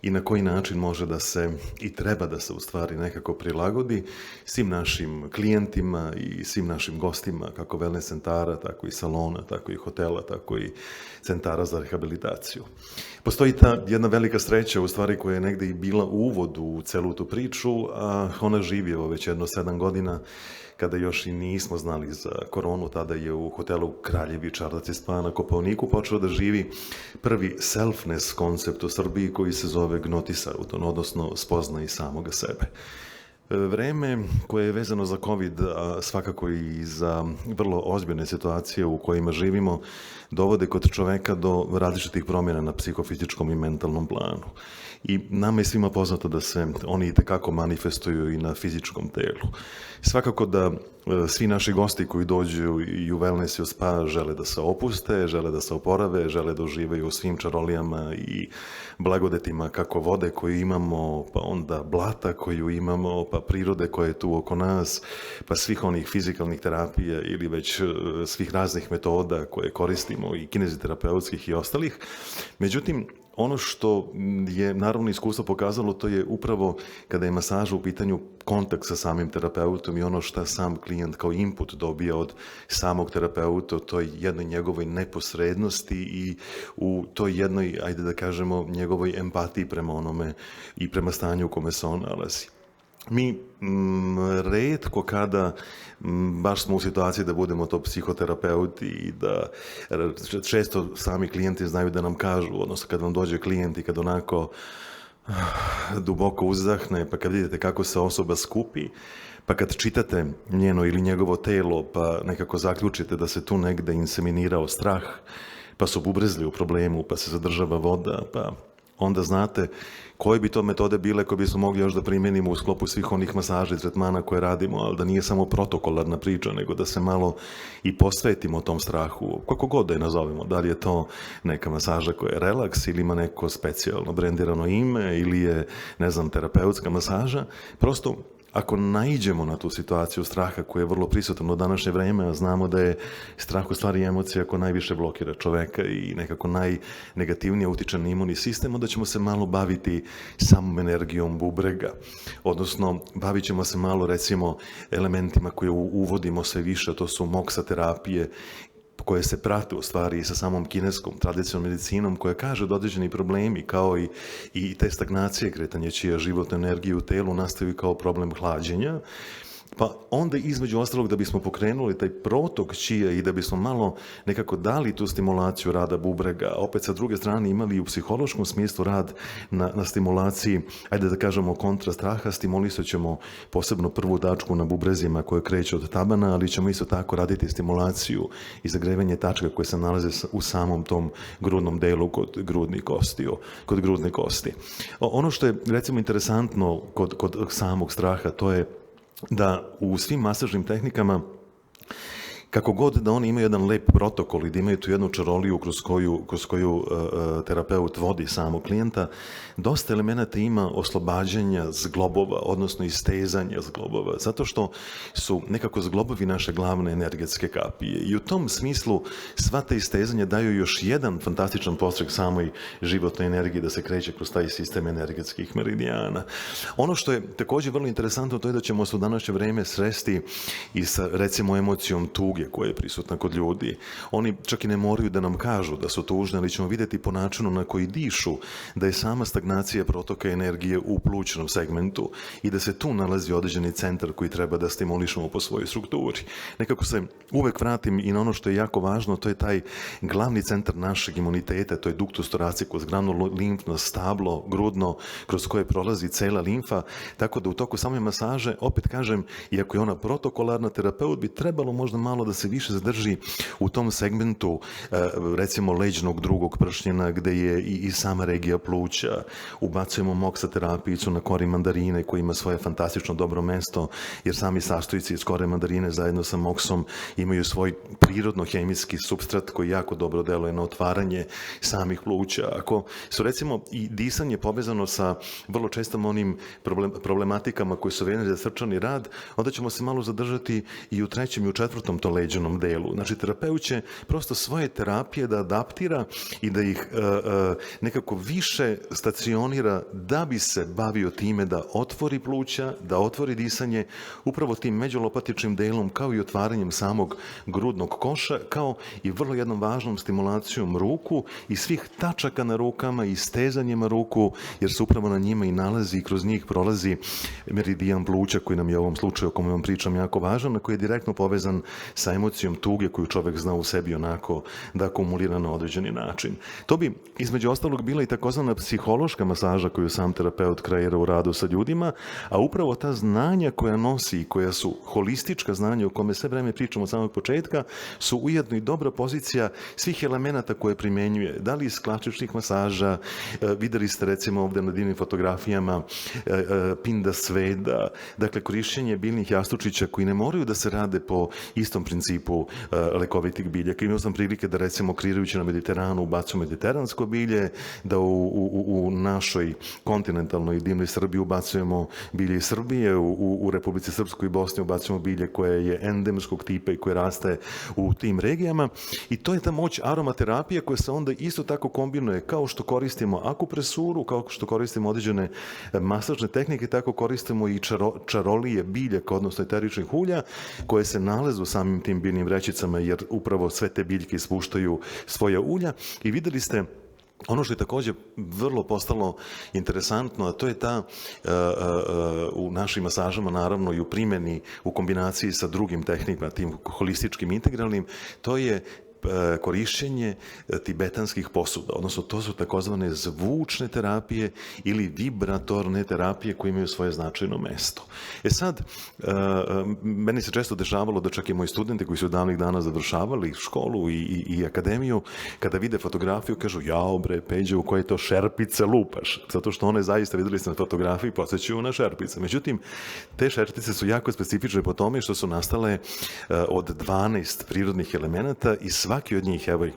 i na koji način može da se i treba da se u stvari nekako prilagodi svim našim klijentima i svim našim gostima, kako wellness centara, tako i salona, tako i hotela, tako i centara za rehabilitaciju. Postoji ta jedna velika sreća u stvari koja je negde i bila uvod u celu tu priču, a ona živi evo već jedno 7 godina, kada još i nismo znali za koronu. Tada je u hotelu Kraljevi Čardac i Spa na Kopaoniku počeo da živi prvi selfness koncept u Srbiji koji se zove Gnotisauton, odnosno spoznaj samoga sebe. Vreme koje je vezano za COVID, a svakako i za vrlo ozbiljne situacije u kojima živimo, dovode kod čoveka do različitih promjena na psihofizičkom i mentalnom planu. I nama je svima poznato da se oni itekako manifestuju i na fizičkom telu. Svakako da svi naši gosti koji dođu i u wellness i u spa žele da se opuste, žele da se oporave, žele da uživaju u svim čarolijama i blagodetima kako vode koju imamo, pa onda blata koju imamo, pa prirode koja je tu oko nas, pa svih onih fizikalnih terapija ili već svih raznih metoda koje koristimo i kineziterapeutskih i ostalih. Međutim, ono što je naravno iskustvo pokazalo, to je upravo kada je masaža u pitanju kontakt sa samim terapeutom i ono što sam klijent kao input dobija od samog terapeuta, to je jednoj njegovoj neposrednosti i u toj jednoj, ajde da kažemo, njegovoj empatiji prema onome i prema stanju u kome se on nalazi. Mi retko kada baš smo u situaciji da budemo to psihoterapeuti i da često sami klijenti znaju da nam kažu, odnosno kad vam dođe klijent i kad onako duboko uzdahne, pa kad vidite kako se osoba skupi, pa kad čitate njeno ili njegovo telo, pa nekako zaključite da se tu negde inseminirao strah, pa su bubrezli u problemu, pa se zadržava voda, pa onda znate koje bi to metode bile koje bismo mogli još da primjenimo u sklopu svih onih masaža i tretmana koje radimo, ali da nije samo protokolarna priča, nego da se malo i posvetimo tom strahu, kako god da je nazovemo, da li je to neka masaža koja je relaks ili ima neko specijalno brendirano ime ili je, ne znam, terapeutska masaža, prosto ako naiđemo na tu situaciju straha koja je vrlo prisutan u današnje vreme, a znamo da je strah u stvari emocija koja najviše blokira čoveka i nekako najnegativnije utiče na imunni sistem, onda ćemo se malo baviti samom energijom bubrega. Odnosno, bavit ćemo se malo, recimo, elementima koje uvodimo sve više, to su moksaterapije, koje se prate u stvari i sa samom kineskom tradicionalnom medicinom koja kaže da određeni problemi kao i te stagnacije kretanje čija životna energija u telu nastaju kao problem hlađenja, pa onda između ostalog da bismo pokrenuli taj protok čija i da bismo malo nekako dali tu stimulaciju rada bubrega, opet sa druge strane imali u psihološkom smislu rad na stimulaciji, ajde da kažemo kontra straha, stimulisat ćemo posebno prvu tačku na bubrezima koje kreće od tabana, ali ćemo isto tako raditi stimulaciju i zagrevanje tačka koje se nalaze u samom tom grudnom delu kod grudne kosti. Ono što je recimo interesantno kod samog straha, to je da u svim masažnim tehnikama, kako god da oni imaju jedan lep protokol i da imaju tu jednu čaroliju kroz koju terapeut vodi samog klijenta, dosta elemenata ima oslobađanja zglobova, odnosno istezanja zglobova, zato što su nekako zglobovi naše glavne energetske kapije. I u tom smislu sva ta istezanja daju još jedan fantastičan podstrek samoj životnoj energiji da se kreće kroz taj sistem energetskih meridijana. Ono što je također vrlo interesantno, to je da ćemo se u današnje vreme sresti i sa, recimo, emocijom tuge koja je prisutna kod ljudi. Oni čak i ne moraju da nam kažu da su tužni, ali ćemo vidjeti po načinu na koji dišu da je sama stagnacija protoka energije u plućnom segmentu i da se tu nalazi određeni centar koji treba da stimulišemo po svojoj strukturi. Nekako se uvek vratim i na ono što je jako važno, to je taj glavni centar našeg imuniteta, to je ductus thoracicus, granulno-limfno stablo, grudno, kroz koje prolazi cela limfa, tako da u toku same masaže, opet kažem, iako je ona protokolarna, terapeut bi trebalo možda malo da se više zadrži u tom segmentu, recimo leđnog drugog pršnjena, gde je i sama regija pluća. Ubacujemo moksaterapijicu na kori mandarine koji ima svoje fantastično dobro mesto, jer sami sastojci iz kore mandarine zajedno sa moksom imaju svoj prirodno hemijski supstrat koji jako dobro deluje na otvaranje samih pluća. Ako su recimo i disanje povezano sa vrlo čestom onim problematikama koje su vezane za srčani rad, onda ćemo se malo zadržati i u trećem i u četvrtom to leđenom delu. Znači, terapeut će prosto svoje terapije da adaptira i da ih nekako više stacionira da bi se bavio time da otvori pluća, da otvori disanje upravo tim međulopatičnim delom, kao i otvaranjem samog grudnog koša, kao i vrlo jednom važnom stimulacijom ruku i svih tačaka na rukama i stezanjima ruku, jer se upravo na njima i nalazi i kroz njih prolazi meridijan pluća koji nam je u ovom slučaju, o kome vam pričam, jako važan, a koji je direktno povezan sa emocijom tuge koju čovek zna u sebi onako da akumulira na određeni način. To bi između ostalog bila i takozvana psihološka masaža koju sam terapeut kreira u radu sa ljudima, a upravo ta znanja koja nosi i koja su holistička znanja o kome sve vreme pričamo od samog početka su ujedno i dobra pozicija svih elemenata koje primenjuje. Da li iz klasičnih masaža, videli ste recimo ovde na divnim fotografijama pinda sveda, dakle korišćenje biljnih jastučića koji ne moraju da se rade po istom principu lekovitih biljaka. Imao sam prilike da recimo kreirajući na Mediteranu ubacujemo mediteransko bilje, da u našoj kontinentalnoj divnoj Srbiji ubacujemo bilje iz Srbije, u Republici Srpskoj i Bosni ubacujemo bilje koje je endemskog tipa i koje raste u tim regijama i to je ta moć aromaterapije koja se onda isto tako kombinuje kao što koristimo akupresuru, kao što koristimo određene masažne tehnike, tako koristimo i čarolije biljaka, odnosno eteričnih ulja koje se nalaze u samim tim biljnim vrećicama, jer upravo sve te biljke ispuštaju svoja ulja i videli ste ono što je također vrlo postalo interesantno, a to je ta u našim masažama, naravno i u primjeni u kombinaciji sa drugim tehnikama, tim holističkim integralnim, to je korišćenje tibetanskih posuda, odnosno to su takozvane zvučne terapije ili vibratorne terapije koje imaju svoje značajno mesto. Sad, meni se često dešavalo da čak i moji studenti koji su davnih dana završavali školu i akademiju, kada vide fotografiju kažu, jao bre, Peđe, u koje to šerpice lupaš, zato što one zaista videli ste na fotografiji podsjećaju na šerpice. Međutim, te šerpice su jako specifične po tome što su nastale od 12 prirodnih elemenata i svaki od njih, evo ih,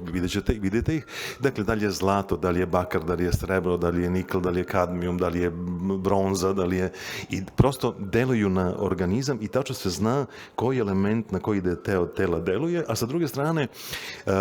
vidite ih, dakle, da li je zlato, da li je bakar, da li je srebro, da li je nikl, da li je kadmijum, da li je bronza, da li je... I prosto deluju na organizam i tačno se zna koji element na koji deo tela deluje, a sa druge strane,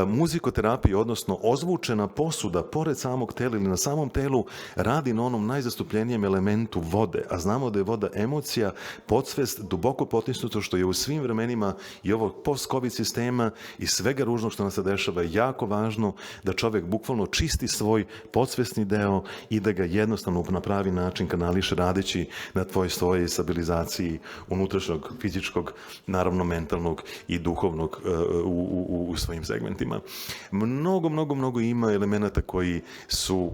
muzikoterapija, odnosno ozvučena posuda, pored samog tela ili na samom telu, radi na onom najzastupljenijem elementu vode, a znamo da je voda emocija, podsvest, duboko potisnuto, što je u svim vremenima i ovog post-covid sistema i svega ružnog što nam se dešava je jako važno da čovek bukvalno čisti svoj podsvesni deo i da ga jednostavno na pravi način kanališe radeći na svojoj stabilizaciji unutrašnjog, fizičkog, naravno mentalnog i duhovnog u svojim segmentima. Mnogo ima elemenata koji su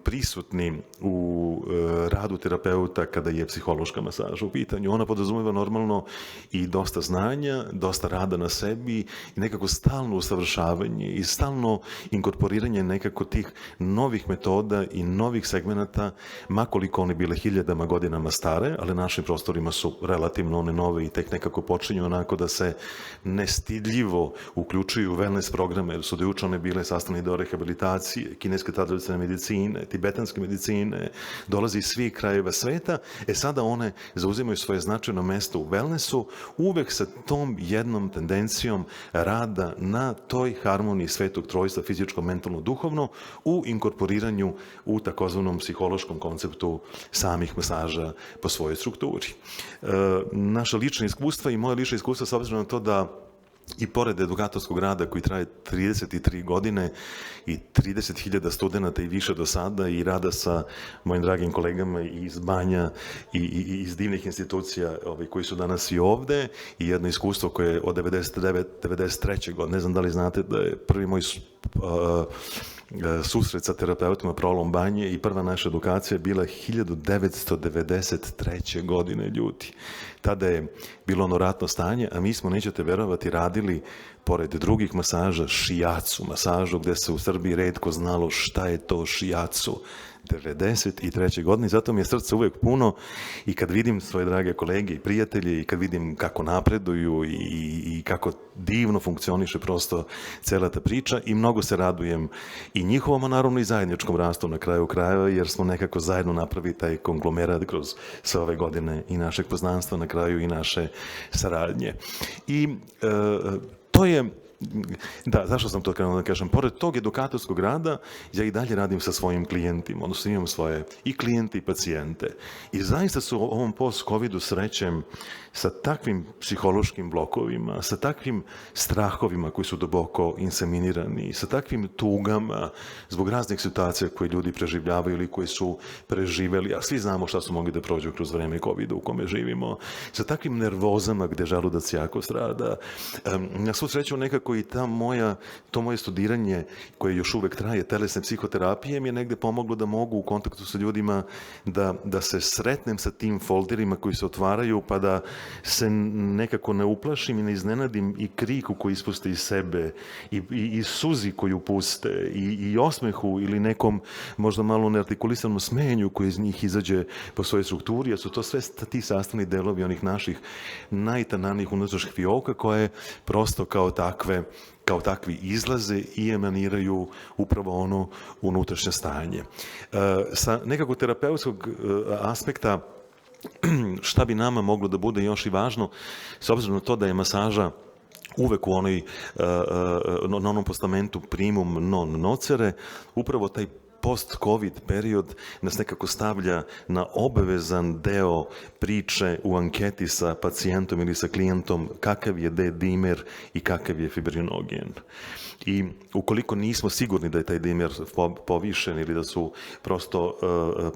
prisutni u radu terapeuta kada je psihološka masaža u pitanju. Ona podrazumeva normalno i dosta znanja, dosta rada na sebi i nekako stalno usavršavanje i stalno inkorporiranje nekako tih novih metoda i novih segmenata, makoliko one bile hiljadama godinama stare, ali našim prostorima su relativno one nove i tek nekako počinju onako da se nestidljivo uključuju u wellness programe, jer su dojuče one bile sastavni deo rehabilitacije, kineske tradicionalne medicine, tibetanske medicine, dolazi iz svih krajeva sveta, sada one zauzimaju svoje značajno mesto u wellnessu, uvek sa tom jednom tendencijom rada na toj harmoniji svetog trojstva, fizičko, mentalno, duhovno, u inkorporiranju u takozvanom psihološkom konceptu samih masaža po svojoj strukturi. Naša lična iskustva i moja lična iskustva s obzirom na to da i pored edukatorskog rada koji traje 33 godine i 30.000 studenta i više do sada i rada sa mojim dragim kolegama iz Banja i iz divnih institucija koji su danas i ovde i jedno iskustvo koje je od 93. godine, ne znam da li znate da je prvi moj susret sa terapeutima Prolom Banje i prva naša edukacija bila 1993. godine, ljudi. Tada je bilo ono ratno stanje, a mi smo, nećete verovati, radili pored drugih masaža šijacu masažu, gde se u Srbiji retko znalo šta je to šijacu. 93. godine i zato mi je srce uvek puno i kad vidim svoje drage kolege i prijatelje i kad vidim kako napreduju i kako divno funkcioniše prosto cela ta priča i mnogo se radujem i njihovom, a naravno i zajedničkom rastu na kraju krajeva, jer smo nekako zajedno napravili taj konglomerat kroz sve ove godine i našeg poznanstva, na kraju i naše saradnje. I to je... Da, zašto sam to krenuo da kažem? Pored tog edukatorskog rada, ja i dalje radim sa svojim klijentima, odnosno imam svoje i klijente i pacijente. I zaista su u ovom post-covidu srećem sa takvim psihološkim blokovima, sa takvim strahovima koji su duboko inseminirani, sa takvim tugama zbog raznih situacija koje ljudi preživljavaju ili koji su preživeli, a svi znamo šta su mogli da prođu kroz vreme covida u kome živimo, sa takvim nervozama gde želudac jako strada. Na svu sreću nekako i to moje studiranje koje još uvek traje, telesne psihoterapije, mi je negde pomoglo da mogu u kontaktu sa ljudima da se sretnem sa tim folderima koji se otvaraju, pa da se nekako ne uplašim i ne iznenadim i kriku koji ispuste iz sebe i suzi koju puste i osmehu ili nekom možda malo neartikulisanom smenju koji iz njih izađe po svojoj strukturi, a su to sve ti sastavni delovi onih naših najtananijih unutrašnjih fioka koje prosto kao takvi izlaze i emaniraju upravo ono unutrašnje stanje. Sa nekako terapeutskog aspekta, šta bi nama moglo da bude još i važno, s obzirom na to da je masaža uvek na onom postamentu primum non nocere, upravo taj post-covid period nas nekako stavlja na obavezan deo priče u anketi sa pacijentom ili sa klijentom kakav je D-dimer i kakav je fibrinogen. I ukoliko nismo sigurni da je taj dimer povišen ili da su prosto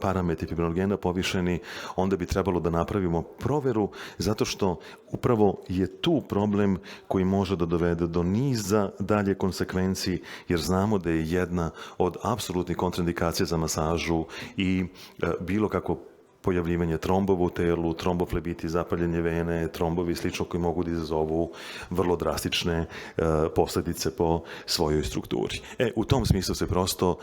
parametri fibrinogena povišeni, onda bi trebalo da napravimo proveru, zato što upravo je tu problem koji može da dovede do niza dalje konsekvenci, jer znamo da je jedna od apsolutnih kontraindikacija za masažu i bilo kako pojavljivanje trombova u telu, tromboflebiti, zapaljenje vene, trombovi i slično koji mogu da izazovu vrlo drastične posledice po svojoj strukturi. U tom smislu se prosto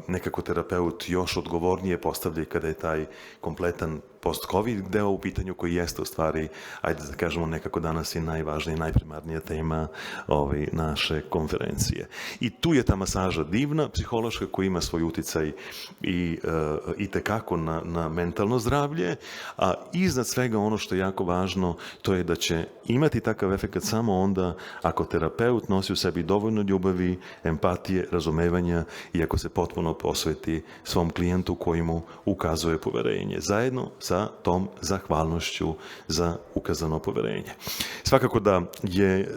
nekako terapeut još odgovornije postavlja kada je taj kompletan post-covid deo u pitanju koji jeste u stvari, ajde da kažemo nekako danas je najvažnija i najprimarnija tema naše konferencije. I tu je ta masaža divna, psihološka, koja ima svoj uticaj i tekako na mentalno zdravlje, a iznad svega ono što je jako važno, to je da će imati takav efekt samo onda ako terapeut nosi u sebi dovoljno ljubavi, empatije, razumevanja i ako se potpuno posveti svom klijentu koji mu ukazuje poverenje. Zajedno sa tom zahvalnošću za ukazano poverenje. Svakako da je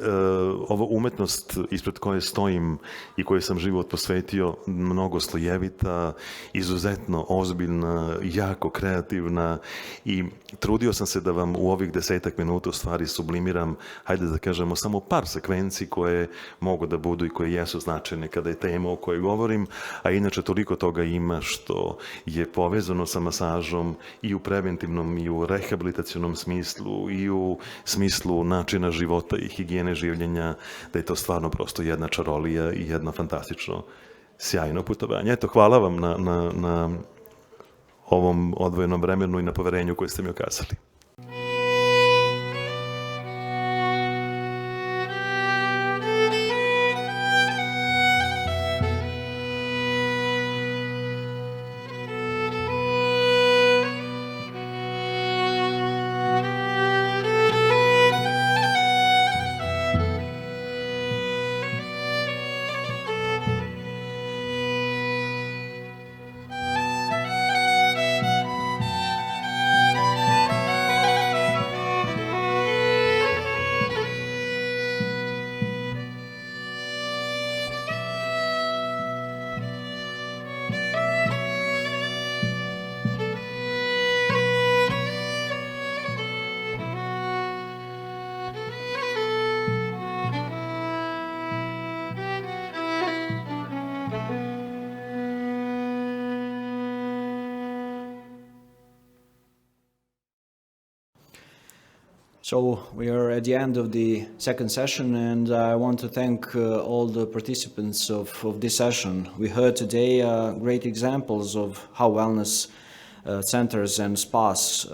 ova umetnost ispred koje stojim i koje sam život posvetio mnogo slojevita, izuzetno ozbiljna, jako kreativna i trudio sam se da vam u ovih 10 minuta u stvari sublimiram, hajde da kažemo, samo par sekvenci koje mogu da budu i koje jesu značajne kada je tema o kojoj govorim, a inače toliko toga ima što je povezano sa masažom i u preventivnom i u rehabilitacionom smislu i u smislu načina života i higijene življenja, da je to stvarno prosto jedna čarolija i jedno fantastično sjajno putovanje. Eto, hvala vam na ovom odvojenom vremenu i na poverenju koje ste mi okazali. So we are at the end of the second session, and I want to thank all the participants of this session. We heard today great examples of how wellness centers and spas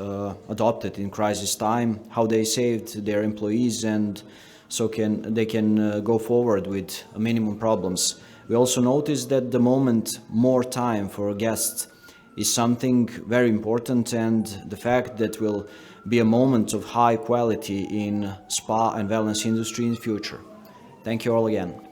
adopted in crisis time, how they saved their employees and so they can go forward with minimum problems. We also noticed that the moment more time for guests is something very important, and the fact that will be a moment of high quality in spa and wellness industry in the future. Thank you all again.